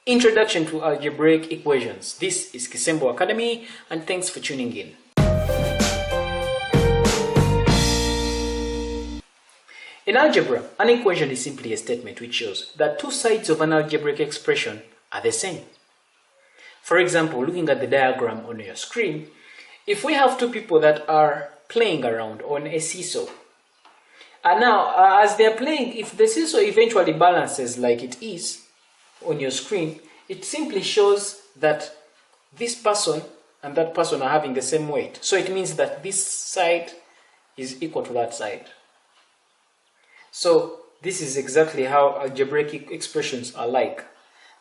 Introduction to Algebraic Equations. This is Kisembo Academy, and thanks for tuning in. In algebra, an equation is simply a statement which shows that two sides of an algebraic expression are the same. For example, looking at the diagram on your screen, if we have two people that are playing around on a seesaw, and now as they're playing, if the seesaw eventually balances like it is on your screen, it simply shows that this person and that person are having the same weight. So it means that this side is equal to that side. So this is exactly how algebraic expressions are like.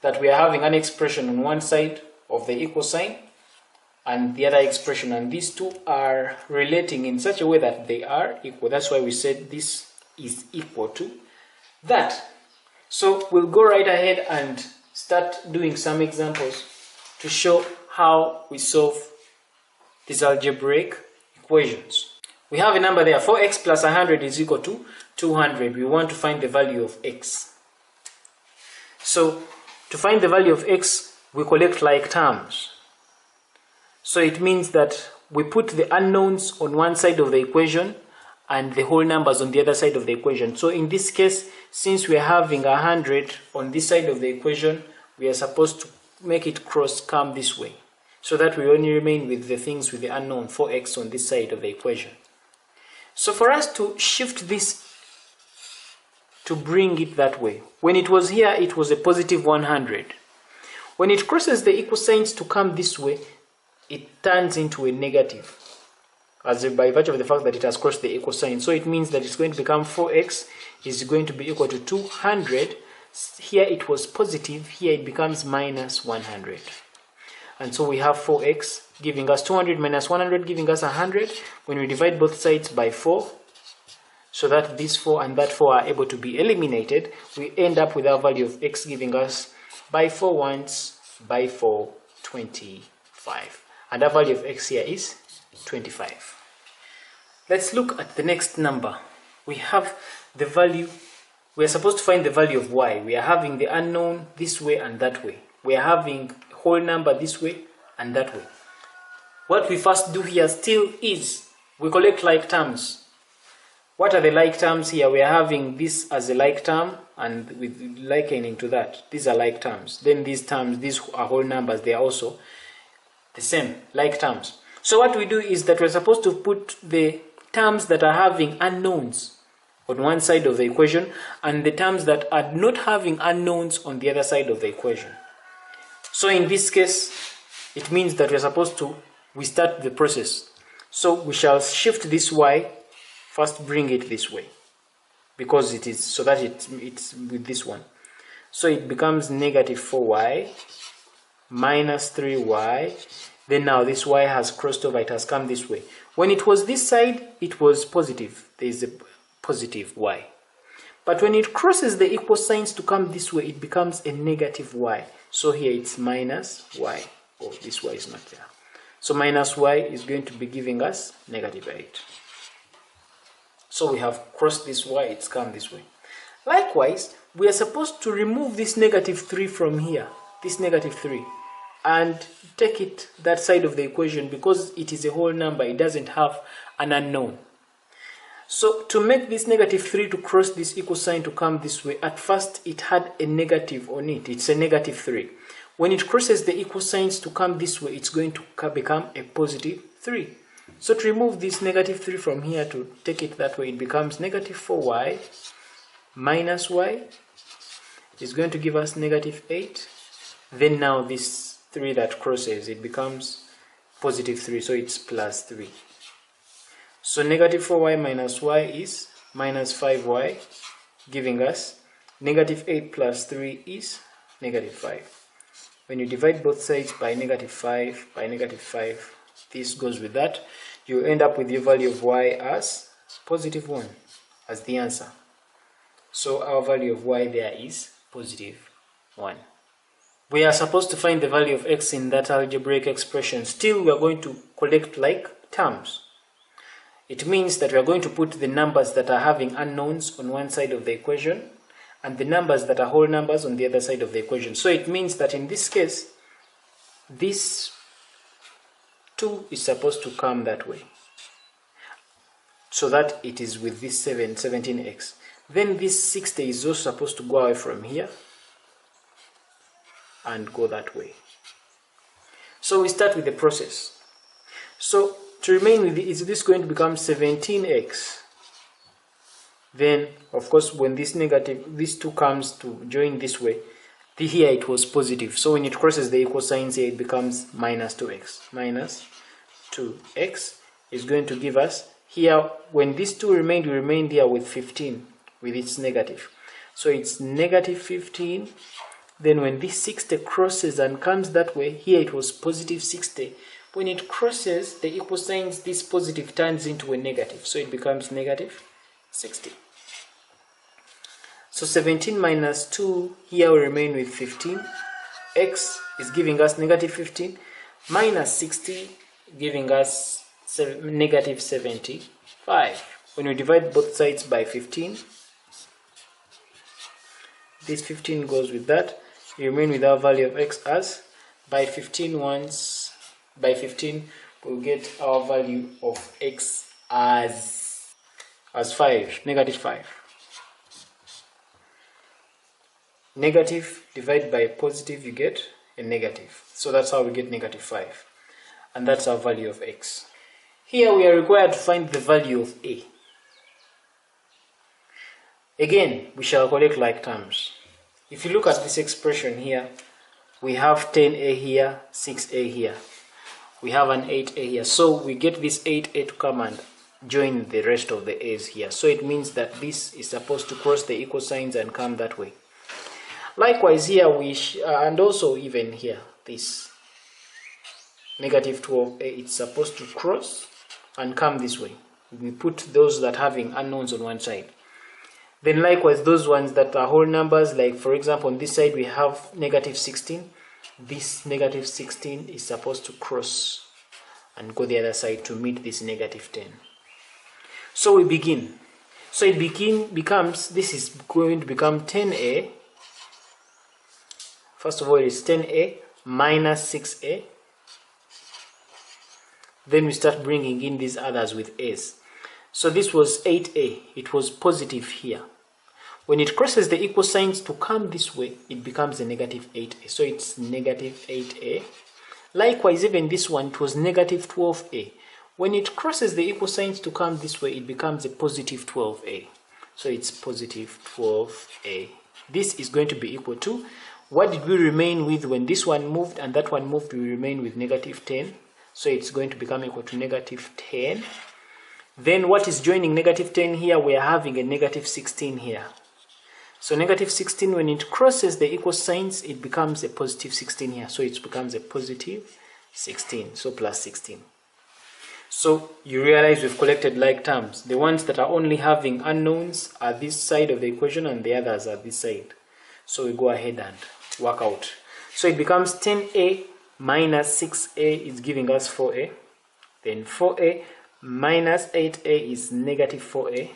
That we are having an expression on one side of the equal sign and the other expression, and these two are relating in such a way that they are equal. That's why we said this is equal to that. So we'll go right ahead and start doing some examples to show how we solve these algebraic equations. We have a number there, 4x plus 100 is equal to 200. We want to find the value of x. So to find the value of x, we collect like terms. So it means that we put the unknowns on one side of the equation and the whole numbers on the other side of the equation. So in this case, since we are having 100 on this side of the equation, we are supposed to make it come this way, so that we only remain with the things with the unknown 4x on this side of the equation. So for us to shift this to bring it that way, when it was here, it was a positive 100. When it crosses the equal signs to come this way, it turns into a negative, as by virtue of the fact that it has crossed the equal sign. So it means that it's going to become 4x is going to be equal to 200. Here it was positive, here it becomes minus 100. And so we have 4x giving us 200 minus 100 giving us 100. When we divide both sides by 4, so that this 4 and that 4 are able to be eliminated, we end up with our value of x giving us by 4 once, by 4, 25. And our value of x here is 25. Let's look at the next number. We have the value, we are supposed to find the value of y. We are having the unknown this way and that way. We are having a whole number this way and that way. What we first do here still is we collect like terms. What are the like terms here? We are having this as a like term, and with likening to that, these are like terms. Then these terms, these are whole numbers, they are also the same, like terms. So what we do is that we're supposed to put the terms that are having unknowns on one side of the equation and the terms that are not having unknowns on the other side of the equation. So in this case, it means that we're supposed to, we start the process. So we shall shift this y, first bring it this way, because it is, so that it's with this one. So it becomes negative 4y minus 3y. Then now this y has crossed over, it has come this way. When it was this side, it was positive. There is a positive y. But when it crosses the equal signs to come this way, it becomes a negative y. So here it's minus y. Oh, this y is not there. So minus y is going to be giving us negative 8. So we have crossed this y, it's come this way. Likewise, we are supposed to remove this negative 3 from here, this negative 3, and take it that side of the equation because it is a whole number, it doesn't have an unknown. So to make this negative 3 to cross this equal sign to come this way, at first it had a negative on it, it's a negative 3. When it crosses the equal signs to come this way, it's going to become a positive 3. So to remove this negative 3 from here to take it that way, it becomes negative 4y minus y is going to give us negative 8. Then now this 3 that crosses, it becomes positive 3, so it's plus 3. So negative 4y minus y is minus 5y, giving us negative 8 plus 3 is negative 5. When you divide both sides by negative 5, this goes with that, you end up with your value of y as positive 1 as the answer. So our value of y there is positive 1. We are supposed to find the value of x in that algebraic expression. Still, we are going to collect like terms. It means that we are going to put the numbers that are having unknowns on one side of the equation and the numbers that are whole numbers on the other side of the equation. So it means that in this case, this 2 is supposed to come that way, so that it is with this 17x. Then this 60 is also supposed to go away from here and go that way. So we start with the process. So to remain with it, is this going to become 17x? Then, of course, when this 2 comes to join this way, here it was positive. So when it crosses the equal signs here, it becomes minus 2x. Minus 2x is going to give us, here, when these 2 remained, we remained here with 15, with its negative. So it's negative 15. Then when this 60 crosses and comes that way, here it was positive 60. When it crosses the equal signs, this positive turns into a negative. So it becomes negative 60. So 17 minus 2, here we remain with 15. X is giving us negative 15. Minus 60, giving us negative 75. When we divide both sides by 15, this 15 goes with that. We remain with our value of x as, by 15 we'll get our value of x as 5, negative 5. Negative divided by positive, you get a negative. So that's how we get negative 5. And that's our value of x. Here we are required to find the value of a. Again, we shall collect like terms. If you look at this expression here, we have 10a here, 6a here. We have an 8a here. So we get this 8a to come and join the rest of the a's here. So it means that this is supposed to cross the equal signs and come that way. Likewise here, and also even here, this negative 12a, it's supposed to cross and come this way. We put those that having unknowns on one side. Then likewise, those ones that are whole numbers, like for example on this side we have negative 16. This negative 16 is supposed to cross and go the other side to meet this negative 10. So we begin. So it becomes, this is going to become 10a. First of all, it's 10a minus 6a. Then we start bringing in these others with a's. So this was 8a. It was positive here. When it crosses the equal signs to come this way, it becomes a negative 8a. So it's negative 8a. Likewise, even this one, it was negative 12a. When it crosses the equal signs to come this way, it becomes a positive 12a. So it's positive 12a. This is going to be equal to, what did we remain with when this one moved and that one moved? We remain with negative 10. So it's going to become equal to negative 10. Then what is joining negative 10 here? We are having a negative 16 here. So negative 16, when it crosses the equal signs, it becomes a positive 16 here. So it becomes a positive 16. So plus 16. So you realize we've collected like terms. The ones that are only having unknowns are this side of the equation and the others are this side. So we go ahead and work out. So it becomes 10a minus 6a is giving us 4a. Then 4a minus 8a is negative 4a.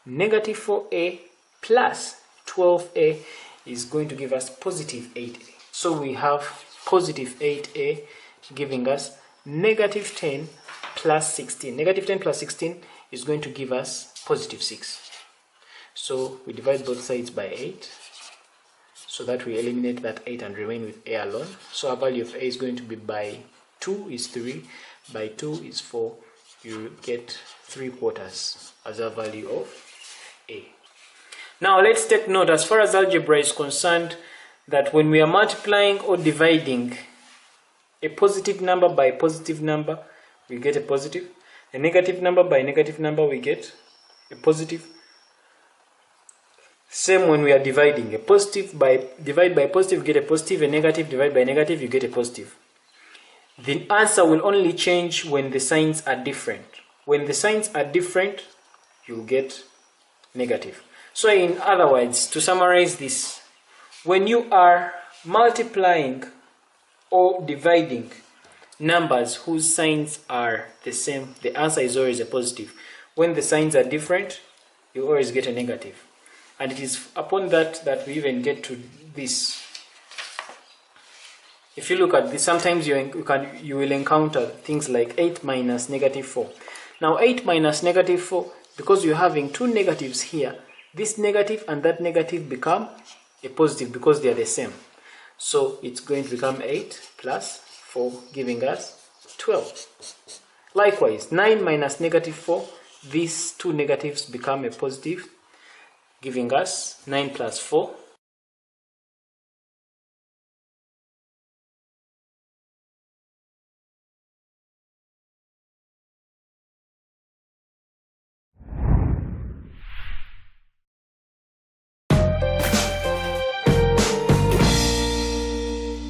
Negative 4a plus 12a is going to give us positive 8a. So we have positive 8a giving us negative 10 plus 16. Negative 10 plus 16 is going to give us positive 6. So we divide both sides by 8. So that we eliminate that 8 and remain with a alone. So our value of a is going to be by 2 is 3, by 2 is 4. You get 3/4 as our value of a. Now let's take note, as far as algebra is concerned, that when we are multiplying or dividing a positive number by a positive number, we get a positive. A negative number by a negative number, we get a positive. Same when we are dividing. A positive divide by a positive, you get a positive. A negative divide by a negative, you get a positive. The answer will only change when the signs are different. When the signs are different, you'll get negative. So in other words, to summarize this, when you are multiplying or dividing numbers whose signs are the same, the answer is always a positive. When the signs are different, you always get a negative. And it is upon that that we even get to this. If you look at this, sometimes you will encounter things like 8 minus negative 4. Now 8 minus negative 4, because you're having two negatives here, this negative and that negative become a positive because they are the same. So it's going to become 8 plus 4, giving us 12. Likewise, 9 minus negative 4, these two negatives become a positive, giving us 9 plus 4,